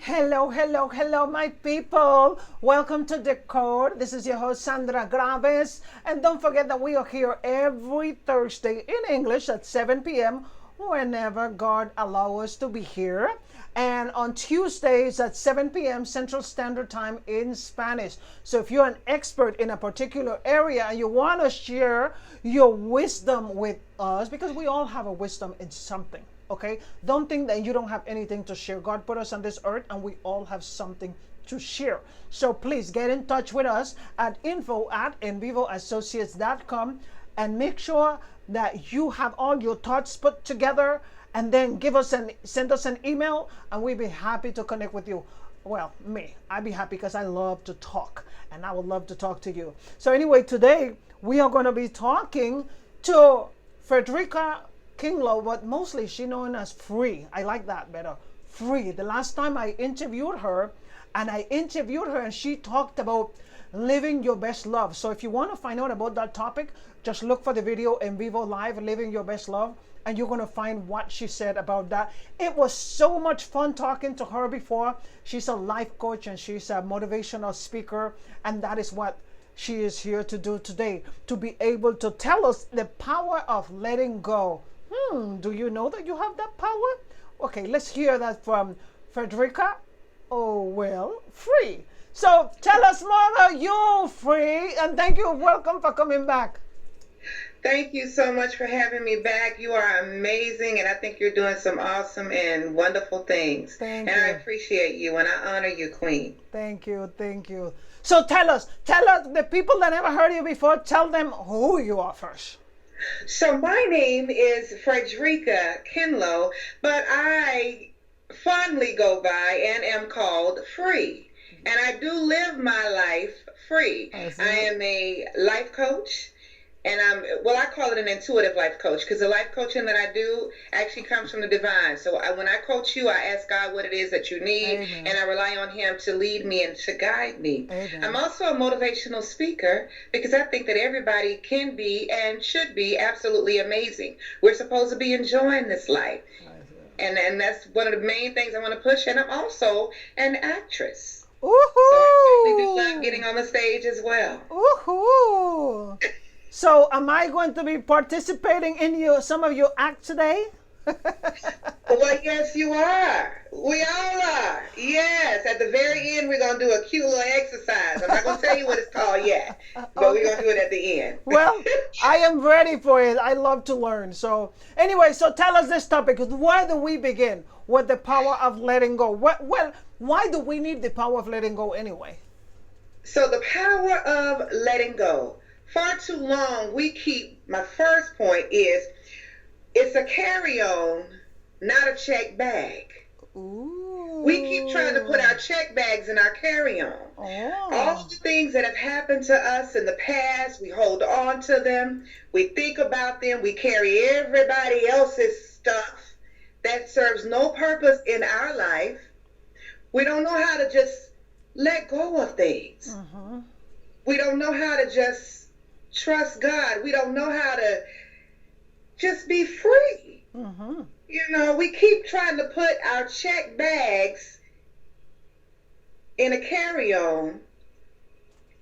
Hello, hello, hello, my people. Welcome to Decode. This is your host, Sandra Graves. And don't forget that we are here every Thursday in English at 7 p.m. whenever God allows us to be here. And on Tuesdays at 7 p.m. Central Standard Time in Spanish. So if you're an expert in a particular area and you want to share your wisdom with us, because we all have a wisdom in something. Okay, don't think that you don't have anything to share. God put us on this earth and we all have something to share. So please get in touch with us at info@invivoassociates.com and make sure that you have all your thoughts put together, and then send us an email and we'll be happy to connect with you. Well, I'd be happy because I love to talk and I would love to talk to you. So anyway, today we are going to be talking to Fredricka Kinlow, but mostly she's known as Free. I like that better. Free. The last time I interviewed her, and she talked about living your best love. So if you want to find out about that topic, just look for the video in Vivo Live, Living Your Best Love, and you're going to find what she said about that. It was so much fun talking to her before. She's a life coach and she's a motivational speaker, and that is what she is here to do today, to be able to tell us the power of letting go. Do you know that you have that power? Okay, let's hear that from Fredricka. Oh, well, Free. So tell us more about you, Free, and thank you. Welcome for coming back. Thank you so much for having me back. You are amazing, and I think you're doing some awesome and wonderful things. Thank and you. I appreciate you, and I honor you, Queen. Thank you, thank you. So tell us, the people that never heard you before, tell them who you are first. So my name is Fredricka Kinlow, but I fondly go by and am called Free. And I do live my life free. I am a life coach. And I call it an intuitive life coach, because the life coaching that I do actually comes from the divine. So when I coach you, I ask God what it is that you need, Amen. and I rely on him to lead me and to guide me. Amen. I'm also a motivational speaker, because I think that everybody can be and should be absolutely amazing. We're supposed to be enjoying this life. And that's one of the main things I want to push. And I'm also an actress. Woohoo! So I certainly do love getting on the stage as well. Woohoo! So, am I going to be participating in some of your act today? Well, yes, you are. We all are. Yes. At the very end, we're going to do a cute little exercise. I'm not going to tell you what it's called yet, but we're going to do it at the end. Well, I am ready for it. I love to learn. So, anyway, so tell us this topic. Where do we begin with the power of letting go? Well, why do we need the power of letting go anyway? So, the power of letting go. Far too long, my first point is, it's a carry-on, not a check bag. Ooh. We keep trying to put our check bags in our carry-on. Oh. All the things that have happened to us in the past, we hold on to them, we think about them, we carry everybody else's stuff that serves no purpose in our life. We don't know how to just let go of things. Uh-huh. We don't know how to just trust God. We don't know how to just be free. Uh-huh. You know, we keep trying to put our check bags in a carry-on,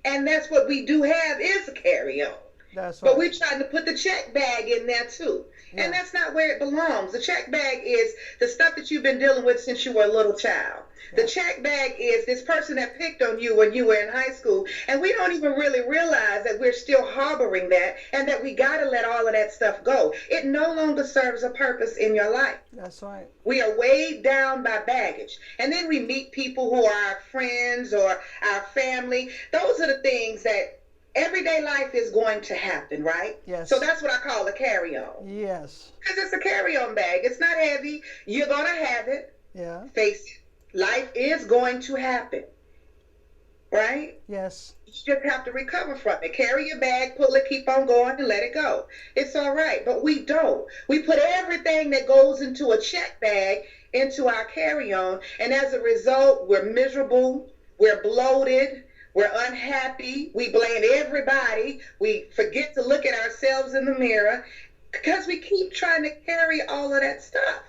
and that's what we do have, is a carry-on. That's right. But we're trying to put the check bag in there too. Yeah. And that's not where it belongs. The check bag is the stuff that you've been dealing with since you were a little child. Yeah. The check bag is this person that picked on you when you were in high school. And we don't even really realize that we're still harboring that, and that we got to let all of that stuff go. It no longer serves a purpose in your life. That's right. We are weighed down by baggage. And then we meet people who are our friends or our family. Those are the things that everyday life is going to happen, right? Yes. So that's what I call a carry-on. Yes. Because it's a carry-on bag. It's not heavy. You're going to have it. Yeah. Face it. Life is going to happen. Right? Yes. You just have to recover from it. Carry your bag, pull it, keep on going, and let it go. It's all right. But we don't. We put everything that goes into a check bag into our carry-on. And as a result, we're miserable. We're bloated. We're unhappy. We blame everybody. We forget to look at ourselves in the mirror because we keep trying to carry all of that stuff.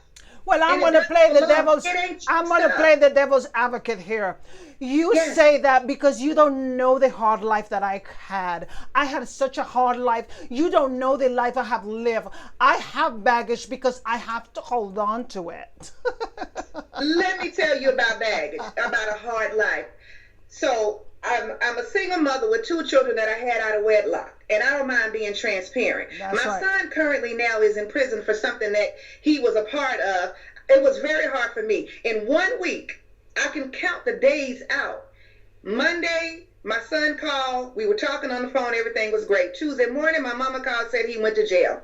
Well, And it doesn't belong. It ain't I'm your gonna stuff. play the devil's advocate here. You Yes. say that because you don't know the hard life that I had. I had such a hard life. You don't know the life I have lived. I have baggage because I have to hold on to it. Let me tell you about baggage, about a hard life. So I'm a single mother with two children that I had out of wedlock, and I don't mind being transparent. That's My right. son currently now is in prison for something that he was a part of. It was very hard for me. In 1 week, I can count the days out. Monday, my son called. We were talking on the phone. Everything was great. Tuesday morning, my mama called, said he went to jail.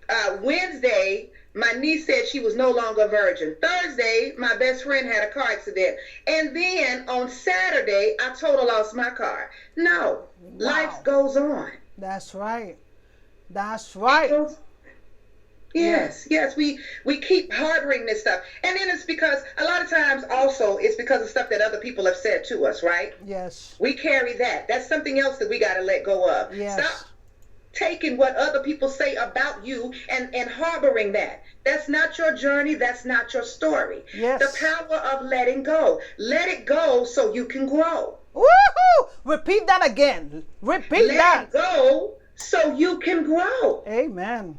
Oh, Wednesday, my niece said she was no longer a virgin. Thursday, my best friend had a car accident. And then on Saturday, I total lost my car. No, life goes on. that's right. That's right. Yes, we keep harboring this stuff. And then it's because a lot of times also it's because of stuff that other people have said to us, right? Yes. We carry that. That's something else that we got to let go of. Yes. Stop taking what other people say about you and harboring that. That's not your journey. That's not your story. Yes. The power of letting go. Let it go so you can grow. Woohoo! Repeat that again. Repeat Let that. it go so you can grow. Amen.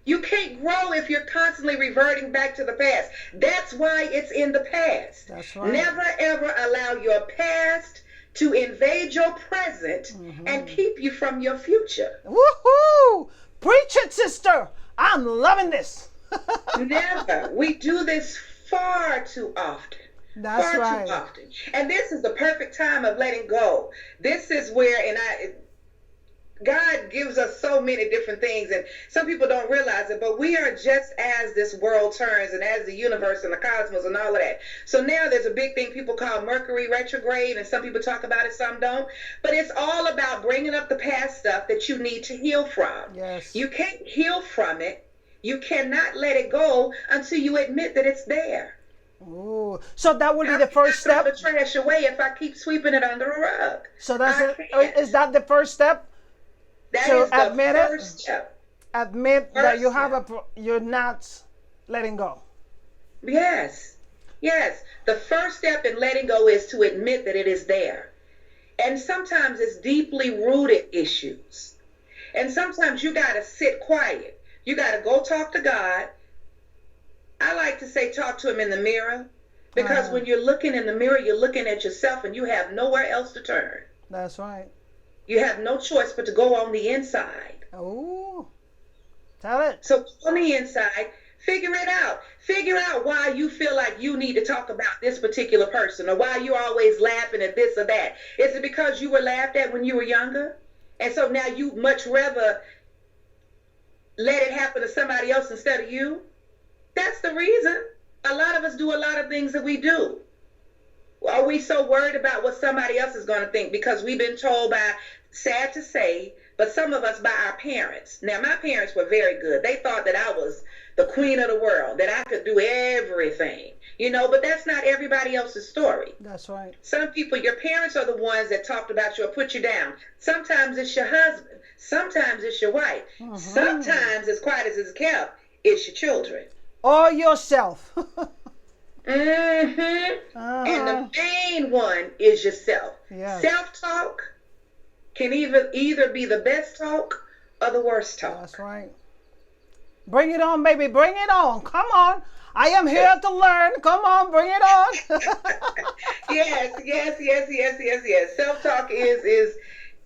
You can't grow if you're constantly reverting back to the past. That's why it's in the past. That's right. Never ever allow your past to invade your present and keep you from your future. Woohoo! Preach it, sister. I'm loving this. Never. We do this far too often. That's Far right. too often. And this is the perfect time of letting go. This is where, God gives us so many different things, and some people don't realize it, but we are just as this world turns and as the universe and the cosmos and all of that. So now there's a big thing people call Mercury retrograde, and some people talk about it, some don't. But it's all about bringing up the past stuff that you need to heal from. Yes. You can't heal from it. You cannot let it go until you admit that it's there. Ooh. So that would be I the first can't step. throw the trash away if I keep sweeping it under a rug. So that's I it. can't. Is that the first step? That to is the admit it? first step. Admit that First you have step. you're not letting go. Yes. Yes. The first step in letting go is to admit that it is there. And sometimes it's deeply rooted issues. And sometimes you got to sit quiet. You got to go talk to God. I like to say talk to him in the mirror, because when you're looking in the mirror, you're looking at yourself and you have nowhere else to turn. That's right. You have no choice but to go on the inside. Oh, tell it. So on the inside, figure it out. Figure out why you feel like you need to talk about this particular person, or why you're always laughing at this or that. Is it because you were laughed at when you were younger? And so now you much rather let it happen to somebody else instead of you? That's the reason. A lot of us do a lot of things that we do. Are we so worried about what somebody else is going to think? Because we've been told by, sad to say, but some of us by our parents. Now, my parents were very good. They thought that I was the queen of the world, that I could do everything, but that's not everybody else's story. That's right. Some people, your parents are the ones that talked about you or put you down. Sometimes it's your husband. Sometimes it's your wife. Sometimes, as quiet as it's kept, it's your children. Or yourself. And the main one is yourself. Yes. Self-talk can either be the best talk or the worst talk. That's right. Bring it on, baby. Bring it on. Come on. I am here to learn. Come on, bring it on. Yes. Self-talk is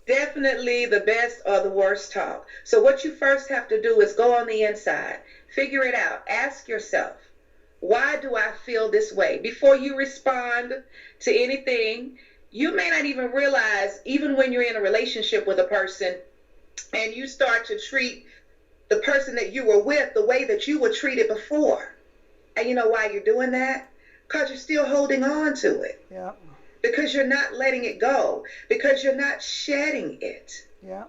definitely the best or the worst talk. So what you first have to do is go on the inside. Figure it out. Ask yourself, why do I feel this way? Before you respond to anything, you may not even realize, even when you're in a relationship with a person and you start to treat the person that you were with the way that you were treated before. And you know why you're doing that? Because you're still holding on to it. Yeah. Because you're not letting it go. Because you're not shedding it. Yeah.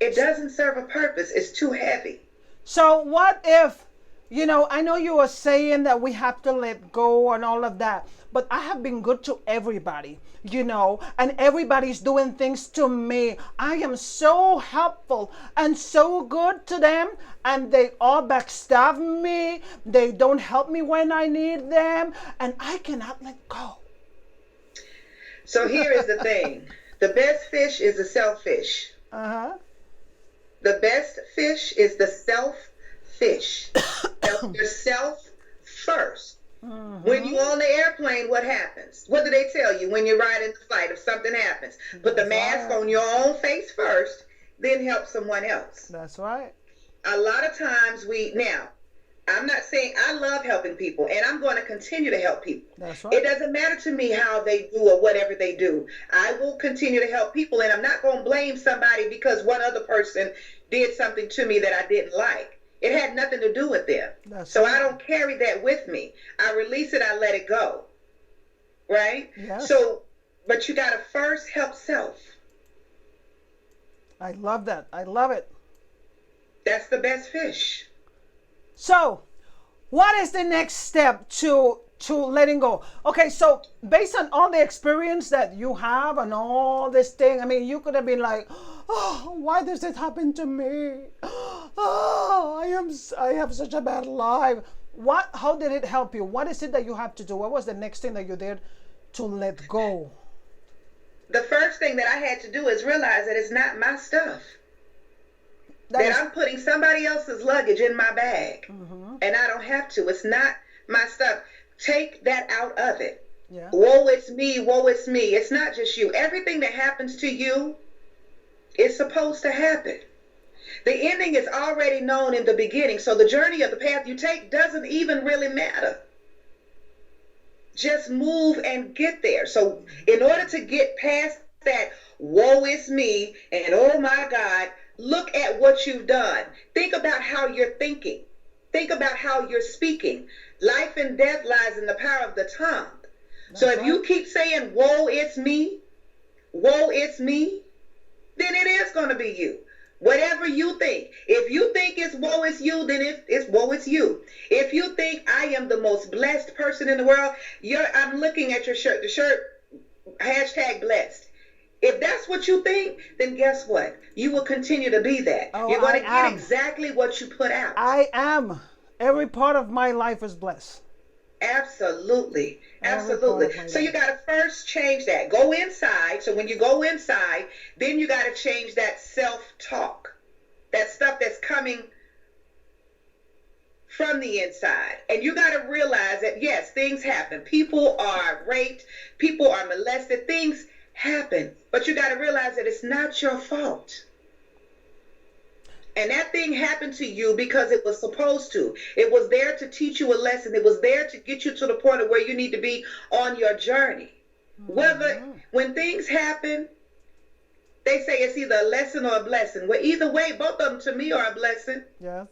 It doesn't serve a purpose. It's too heavy. So what if You know, I know you were saying that we have to let go and all of that, but I have been good to everybody, you know, and everybody's doing things to me. I am so helpful and so good to them, and they all backstab me. They don't help me when I need them, and I cannot let go. So here is the thing. The best fish is the selfish. Uh-huh. The best fish is the self-fish. Help yourself first. Mm-hmm. When you're on the airplane, what happens? What do they tell you when you're riding the flight if something happens? Put the mask on your own face first, then help someone else. That's right. A lot of times now, I'm not saying I love helping people, and I'm going to continue to help people. That's right. It doesn't matter to me how they do or whatever they do. I will continue to help people, and I'm not going to blame somebody because one other person did something to me that I didn't like. It had nothing to do with them. So I don't carry that with me. I release it, I let it go. Right? Yes. So, but you got to first help self. I love that. I love it. That's the best fish. So, what is the next step to letting go? Okay, so based on all the experience that you have and all this thing, I mean, you could have been like, oh, why does it happen to me? Oh, I have such a bad life. How did it help you? What is it that you have to do? What was the next thing that you did to let go? The first thing that I had to do is realize that it's not my stuff. That I'm putting somebody else's luggage in my bag. Mm-hmm. And I don't have to. It's not my stuff. Take that out of it. Yeah. Woe it's me, woe it's me. It's not just you. Everything that happens to you is supposed to happen. The ending is already known in the beginning. So the journey of the path you take doesn't even really matter. Just move and get there. So in order to get past that woe is me and oh my God, look at what you've done. Think about how you're thinking. Think about how you're speaking. Life and death lies in the power of the tongue. So if you keep saying, woe, it's me, then it is going to be you. Whatever you think. If you think it's woe, it's you, then it's woe, it's you. If you think I am the most blessed person in the world, I'm looking at your shirt. The shirt, #blessed. If that's what you think, then guess what? You will continue to be that. You're going to get exactly what you put out. I am. Every part of my life is blessed. Absolutely. Absolutely. So you got to first change that. Go inside. So when you go inside, then you got to change that self-talk. That stuff that's coming from the inside. And you got to realize that, yes, things happen. People are raped. People are molested. Things happen. But you got to realize that it's not your fault. And that thing happened to you because it was supposed to. It was there to teach you a lesson. It was there to get you to the point of where you need to be on your journey. Mm-hmm. When things happen, they say it's either a lesson or a blessing. Well, either way, both of them to me are a blessing. Yes.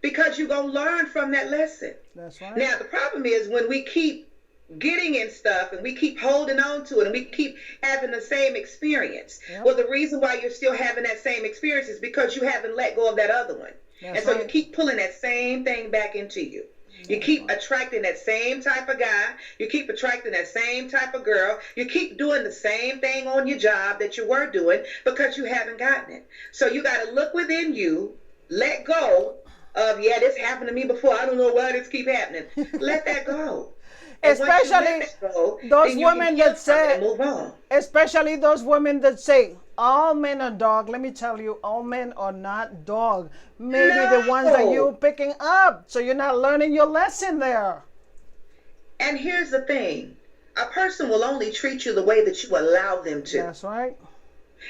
Because you're going to learn from that lesson. That's right. Now, the problem is when we keep getting in stuff and we keep holding on to it and we keep having the same experience. Yep. Well, the reason why you're still having that same experience is because you haven't let go of that other one. That's so you keep pulling that same thing back into you. You keep attracting that same type of guy. You keep attracting that same type of girl. You keep doing the same thing on your job that you were doing because you haven't gotten it. So you got to look within you, let go of, this happened to me before. I don't know why this keep happening. Let that go. Especially those women that say, especially those women that say, all men are dog. Let me tell you, all men are not dog. Maybe the ones that you're picking up. So you're not learning your lesson there. And here's the thing. A person will only treat you the way that you allow them to. That's right.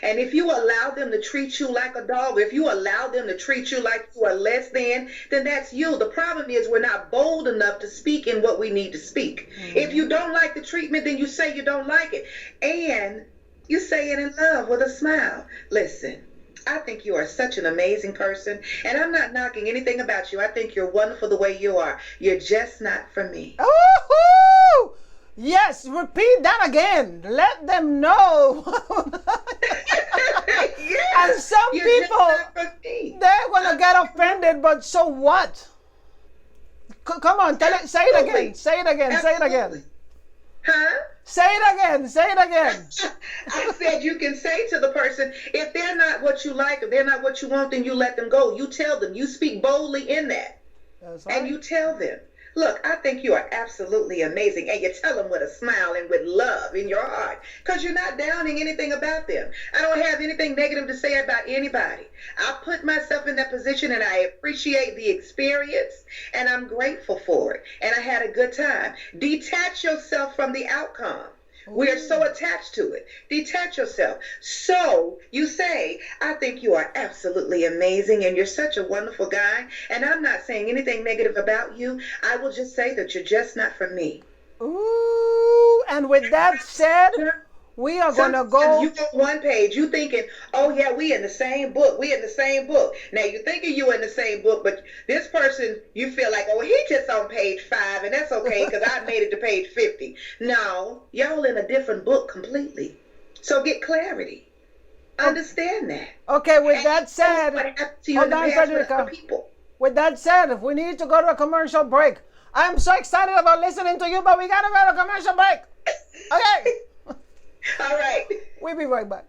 And if you allow them to treat you like a dog, if you allow them to treat you like you are less than, then that's you. The problem is we're not bold enough to speak in what we need to speak. Mm-hmm. If you don't like the treatment, then you say you don't like it. And you say it in love with a smile. Listen, I think you are such an amazing person. And I'm not knocking anything about you. I think you're wonderful the way you are. You're just not for me. Woo-hoo! Yes, repeat that again. Let them know. Yes, and some people, they're going to get offended, but so what? Come on, say it again. Say it again. Say it again. Huh? Say it again. Say it again. I said you can say to the person, if they're not what you like, if they're not what you want, then you let them go. You tell them. You speak boldly in that. That's right. And you tell them, look, I think you are absolutely amazing. And you tell them with a smile and with love in your heart, because you're not downing anything about them. I don't have anything negative to say about anybody. I put myself in that position and I appreciate the experience and I'm grateful for it. And I had a good time. Detach yourself from the outcome. We are so attached to it. Detach yourself. So you say, I think you are absolutely amazing and you're such a wonderful guy. And I'm not saying anything negative about you. I will just say that you're just not for me. Ooh, and with that said, we are going to go. You go one page, you thinking, oh yeah, we in the same book. We in the same book. Now you thinking you in the same book, but this person, you feel like, oh, he just on page 5 and that's okay because I made it to page 50. No, y'all in a different book completely. So get clarity. Understand that. Okay, with that said, hold on, Fredricka. With that said, if we need to go to a commercial break, I'm so excited about listening to you, but we got to go to a commercial break. Okay. All right. We'll be right back.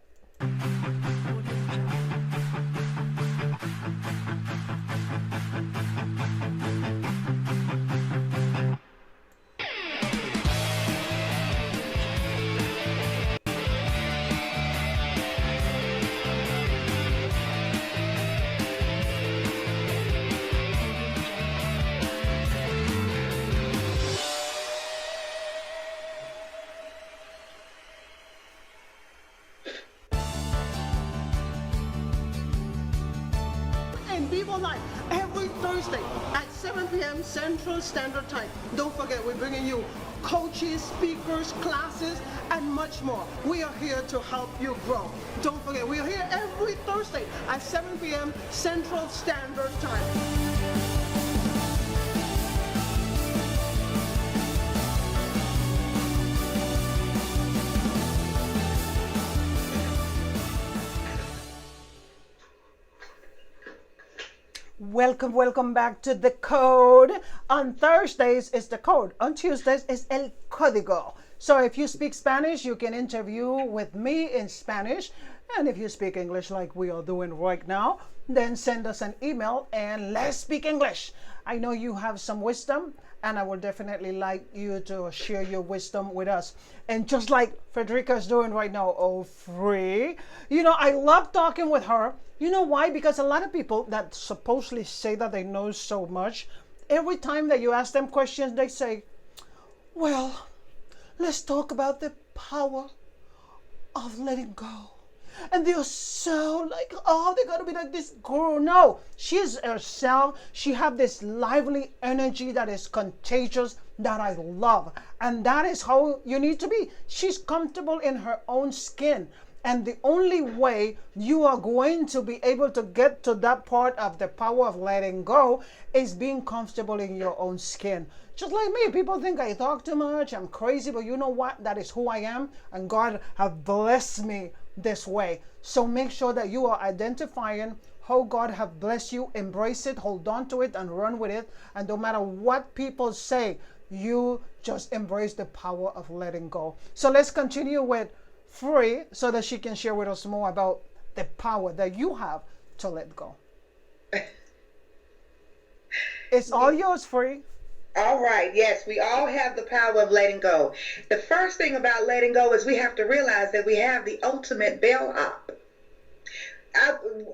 Live every Thursday at 7 p.m. Central Standard Time. Don't forget, we're bringing you coaches, speakers, classes, and much more. We are here to help you grow. Don't forget, we are here every Thursday at 7 p.m. Central Standard Time. Welcome back to The Code. On Thursdays is The Code. On Tuesdays is El Código. So if you speak Spanish, you can interview with me in Spanish. And if you speak English like we are doing right now, then send us an email and let's speak English. I know you have some wisdom and I would definitely like you to share your wisdom with us. And just like Fredricka is doing right now, oh, free. You know, I love talking with her. You know why? Because a lot of people that supposedly say that they know so much, every time that you ask them questions, they say, well, let's talk about the power of letting go. And they're so like, oh, they're gonna be like this girl. No, she's herself. She have this lively energy that is contagious that I love. And that is how you need to be. She's comfortable in her own skin. And the only way you are going to be able to get to that part of the power of letting go is being comfortable in your own skin. Just like me, people think I talk too much, I'm crazy, but you know what? That is who I am, and God has blessed me this way. So make sure that you are identifying how God has blessed you, embrace it, hold on to it, and run with it. And no matter what people say, you just embrace the power of letting go. So let's continue with Free so that she can share with us more about the power that you have to let go. It's all yours, Free. All right. Yes, we all have the power of letting go. The first thing about letting go is we have to realize that we have the ultimate bellhop.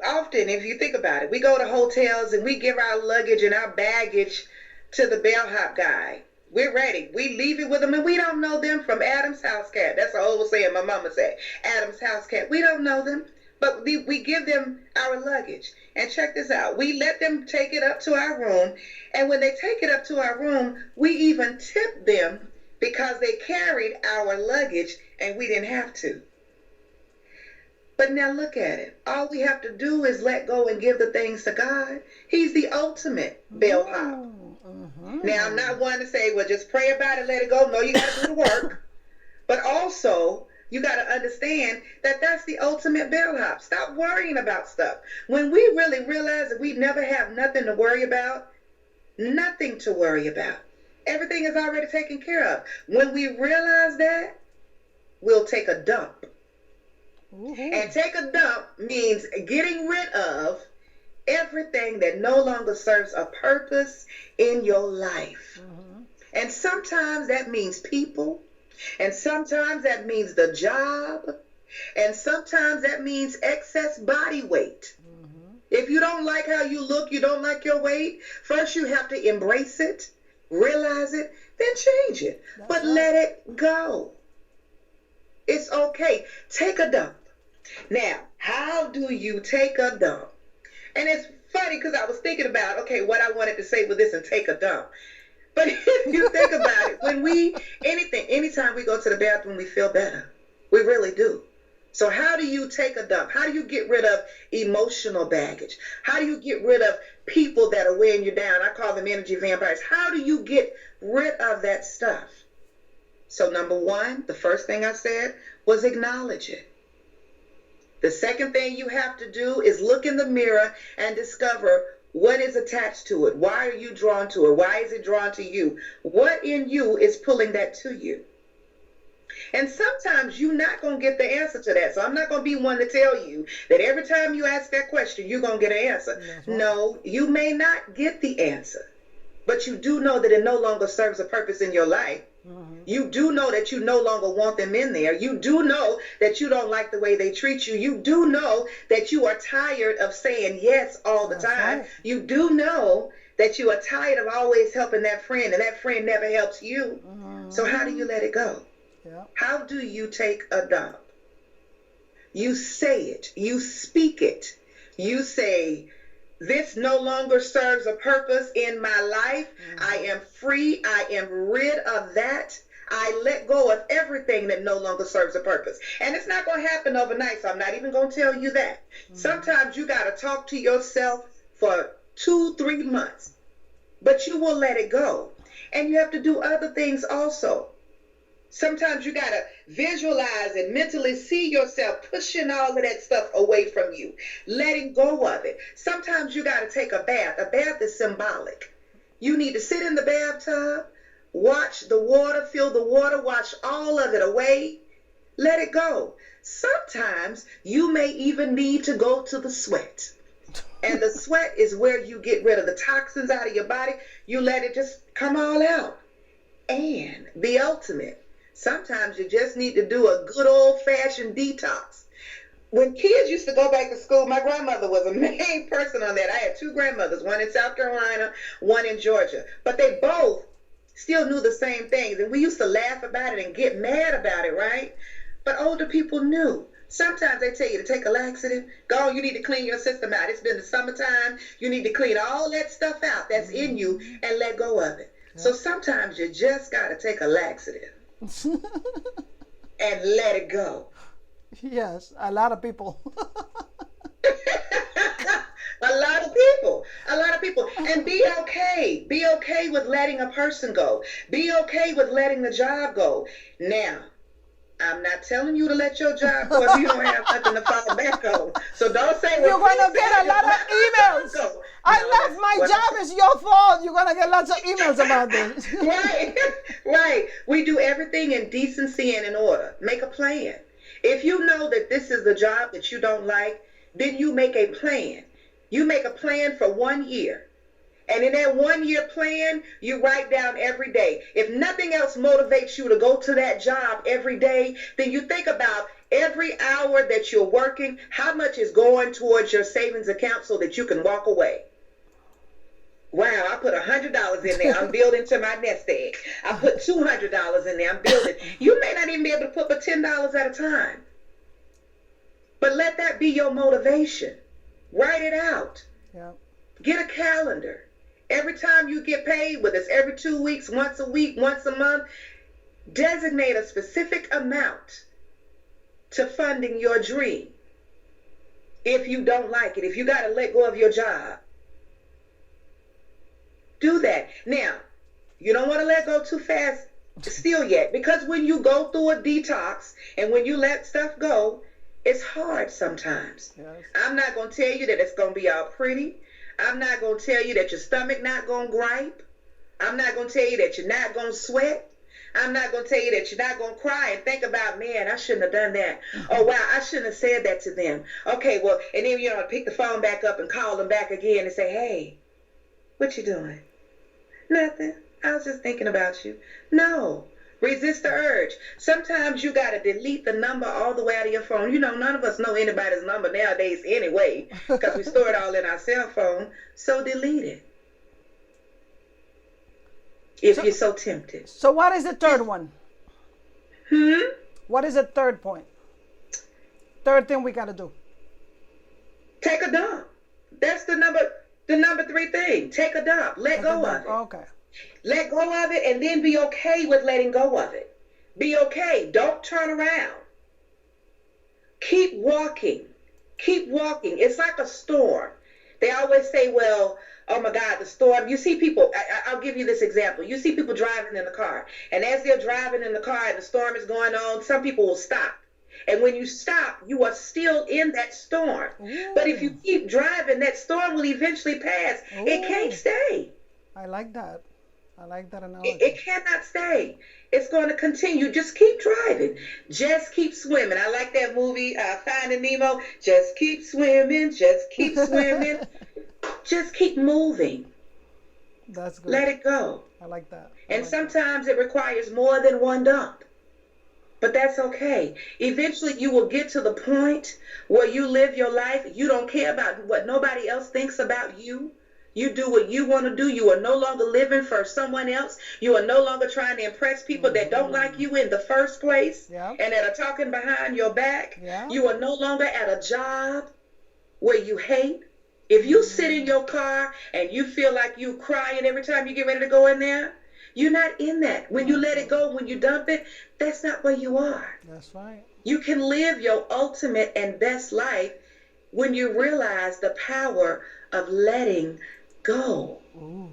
Often, if you think about it, we go to hotels and we give our luggage and our baggage to the bellhop guy. We're ready. We leave it with them, and we don't know them from Adam's house cat. That's an old saying my mama said. Adam's house cat. We don't know them, but we give them our luggage. And check this out. We let them take it up to our room, and when they take it up to our room, we even tip them because they carried our luggage, and we didn't have to. But now look at it. All we have to do is let go and give the things to God. He's the ultimate bellhop. Now, I'm not one to say, well, just pray about it, let it go. No, you got to do the work. But also, you got to understand that that's the ultimate bellhop. Stop worrying about stuff. When we really realize that we never have nothing to worry about, nothing to worry about. Everything is already taken care of. When we realize that, we'll take a dump. And take a dump means getting rid of everything that no longer serves a purpose in your life. And sometimes that means people, and sometimes that means the job, and sometimes that means excess body weight. If you don't like how you look, you don't like your weight, first you have to embrace it, realize it, then change it. But let it go. It's okay. Take a dump. Now, how do you take a dump? And it's funny because I was thinking about, okay, what I wanted to say with this and take a dump. But if you think about it, anytime we go to the bathroom, we feel better. We really do. So how do you take a dump? How do you get rid of emotional baggage? How do you get rid of people that are weighing you down? I call them energy vampires. How do you get rid of that stuff? So number one, the first thing I said was acknowledge it. The second thing you have to do is look in the mirror and discover what is attached to it. Why are you drawn to it? Why is it drawn to you? What in you is pulling that to you? And sometimes you're not going to get the answer to that. So I'm not going to be one to tell you that every time you ask that question, you're going to get an answer. No, you may not get the answer. But you do know that it no longer serves a purpose in your life. You do know that you no longer want them in there. You do know that you don't like the way they treat you. You do know that you are tired of saying yes all the time. Right. You do know that you are tired of always helping that friend and that friend never helps you. So how do you let it go? How do you take a dump? You say it. You speak it. You say, this no longer serves a purpose in my life. I am free. I am rid of that. I let go of everything that no longer serves a purpose. And it's not going to happen overnight, so I'm not even going to tell you that. Sometimes you got to talk to yourself for 2-3 months, but you will let it go. And you have to do other things also. Sometimes you got to visualize and mentally see yourself pushing all of that stuff away from you, letting go of it. Sometimes you got to take a bath. A bath is symbolic. You need to sit in the bathtub, watch the water, feel the water, wash all of it away, let it go. Sometimes you may even need to go to the sweat. And the sweat is where you get rid of the toxins out of your body. You let it just come all out. And the ultimate, sometimes you just need to do a good old-fashioned detox. When kids used to go back to school, my grandmother was a main person on that. I had 2 grandmothers, one in South Carolina, one in Georgia. But they both still knew the same things. And we used to laugh about it and get mad about it, right? But older people knew. Sometimes they tell you to take a laxative. Go, you need to clean your system out. It's been the summertime. You need to clean all that stuff out that's in you and let go of it. So sometimes you just got to take a laxative and let it go. Yes, a lot of people. A lot of people. And be okay. Be okay with letting a person go. Be okay with letting the job go. Now, I'm not telling you to let your job go if you don't have nothing to fall back on. So don't say, well, you're going to get a lot of emails. No, I left my job. It's your fault. You're going to get lots of emails about this. Right. We do everything in decency and in order. Make a plan. If you know that this is the job that you don't like, then you make a plan. You make a plan for 1 year. And in that 1 year plan, you write down every day. If nothing else motivates you to go to that job every day, then you think about every hour that you're working, how much is going towards your savings account so that you can walk away. Wow, I put $100 in there. I'm building to my nest egg. I put $200 in there. I'm building. You may not even be able to put but $10 at a time. But let that be your motivation. Write it out. Yep. Get a calendar. Every time you get paid, whether it's every 2 weeks, once a week, once a month, designate a specific amount to funding your dream. If you don't like it, if you got to let go of your job, do that. Now, you don't want to let go too fast still yet, because when you go through a detox and when you let stuff go, it's hard sometimes. Yes. I'm not going to tell you that it's going to be all pretty. I'm not going to tell you that your stomach not going to gripe. I'm not going to tell you that you're not going to sweat. I'm not going to tell you that you're not going to cry and think about, man, I shouldn't have done that. Oh, wow, I shouldn't have said that to them. Okay, well, and then, pick the phone back up and call them back again and say, hey, what you doing? Nothing. I was just thinking about you. No. Resist the urge. Sometimes you got to delete the number all the way out of your phone. None of us know anybody's number nowadays anyway, because we store it all in our cell phone. So delete it. If you're so tempted. So what is the third one? What is the third point? Third thing we got to do. Take a dump. That's the number 3 thing. Take a dump. Let go of it. Okay. Let go of it and then be okay with letting go of it. Be okay. Don't turn around. Keep walking. Keep walking. It's like a storm. They always say, well, oh my God, the storm. You see people, I'll give you this example. You see people driving in the car. And as they're driving in the car and the storm is going on, some people will stop. And when you stop, you are still in that storm. Ooh. But if you keep driving, that storm will eventually pass. Ooh. It can't stay. I like that. I like that analogy. It cannot stay. It's going to continue. Just keep driving. Just keep swimming. I like that movie, Finding Nemo. Just keep swimming. Just keep swimming. Just keep moving. That's good. Let it go. I like that. And sometimes it requires more than one dump. But that's okay. Eventually you will get to the point where you live your life. You don't care about what nobody else thinks about you. You do what you want to do. You are no longer living for someone else. You are no longer trying to impress people that don't like you in the first place and that are talking behind your back. You are no longer at a job where you hate. If you sit in your car and you feel like you crying every time you get ready to go in there, you're not in that. When you let it go, when you dump it, that's not where you are. That's right. You can live your ultimate and best life when you realize the power of letting go. Ooh,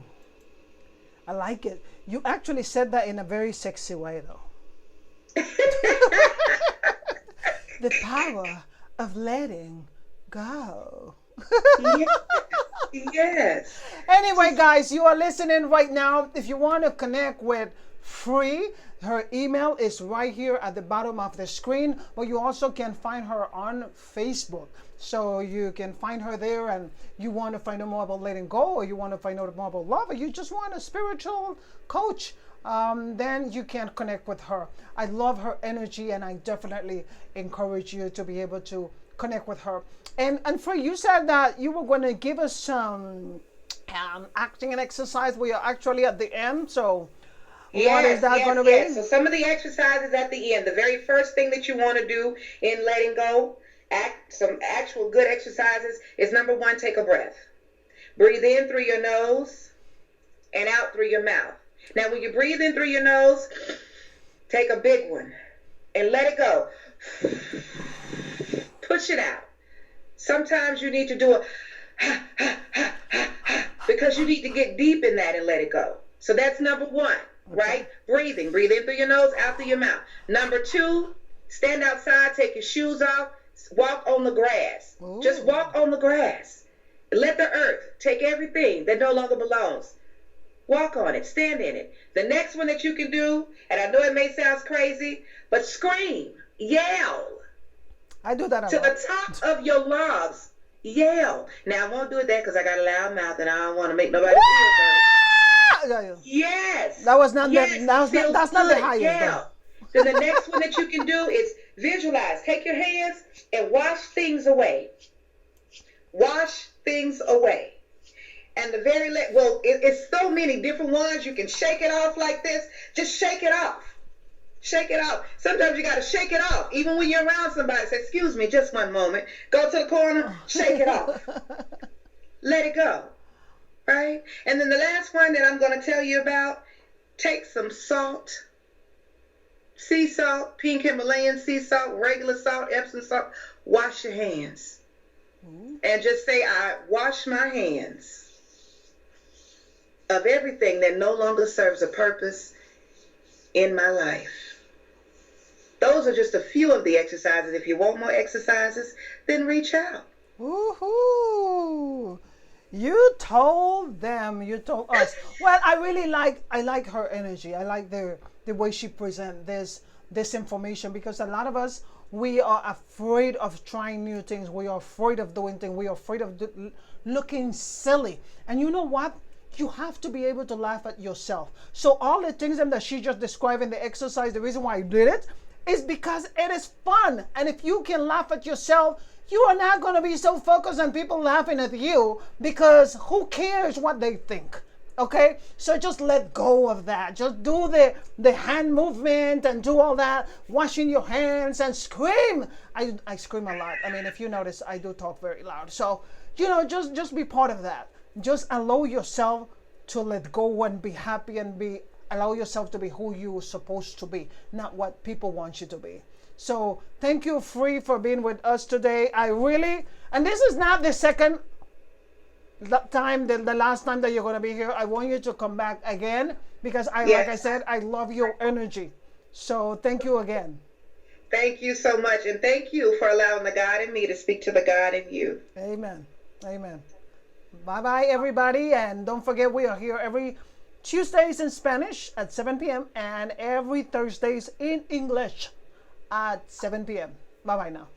I like it. You actually said that in a very sexy way, though. The power of letting go. Yes. Anyway, guys, you are listening right now. If you want to connect with Free, her email is right here at the bottom of the screen, but you also can find her on Facebook. So you can find her there, and you want to find out more about letting go, or you want to find out more about love, or you just want a spiritual coach, then you can connect with her. I love her energy, and I definitely encourage you to be able to connect with her. And Free, you said that you were going to give us some acting and exercise. We are actually at the end, so what is that going to be? So some of the exercises at the end. The very first thing that you want to do in letting go, some actual good exercises, is number 1, take a breath. Breathe in through your nose and out through your mouth. Now, when you breathe in through your nose, take a big one and let it go. Push it out. Sometimes you need to do a because you need to get deep in that and let it go. So that's number 1, right? Breathing. Breathe in through your nose, out through your mouth. Number 2, stand outside, take your shoes off, walk on the grass. Ooh. Just walk on the grass. Let the earth take everything that no longer belongs. Walk on it. Stand in it. The next one that you can do, and I know it may sound crazy, but scream, yell. I do that a to lot. The top of your lungs. Yell. Now, I won't do it there because I got a loud mouth and I don't want to make nobody feel bad. Yes. That was not that's not the highest. Yell. Then the next one that you can do is visualize. Take your hands and wash things away. Wash things away. And the very it's so many different ones. You can shake it off like this. Just shake it off. Shake it off. Sometimes you got to shake it off. Even when you're around somebody, say, excuse me, just one moment. Go to the corner, shake it off. Let it go. Right? And then the last one that I'm going to tell you about, take some salt. Sea salt, pink Himalayan sea salt, regular salt, Epsom salt. Wash your hands. And just say, I wash my hands of everything that no longer serves a purpose in my life. Those are just a few of the exercises. If you want more exercises, then reach out. Woohoo! You told them. You told us. Well, I like her energy. I like the way she present this information, because a lot of us, we are afraid of trying new things. We are afraid of doing things. We are afraid of looking silly. And you know what? You have to be able to laugh at yourself. So all the things that she just described in the exercise, the reason why I did it is because it is fun. And if you can laugh at yourself, you are not going to be so focused on people laughing at you, because who cares what they think? Okay, so just let go of that. Just do the hand movement and do all that, washing your hands and scream. I scream a lot. I mean, if you notice, I do talk very loud. So, just be part of that. Just allow yourself to let go and be happy, and allow yourself to be who you're supposed to be, not what people want you to be. So thank you, Free, for being with us today. And this is not the second time, the last time that you're going to be here. I want you to come back again, because like I said, I love your energy. So thank you again. Thank you so much. And thank you for allowing the God in me to speak to the God in you. Amen. Amen. Bye-bye, everybody. And don't forget, we are here every Tuesdays in Spanish at 7 p.m. and every Thursdays in English at 7 p.m. Bye-bye now.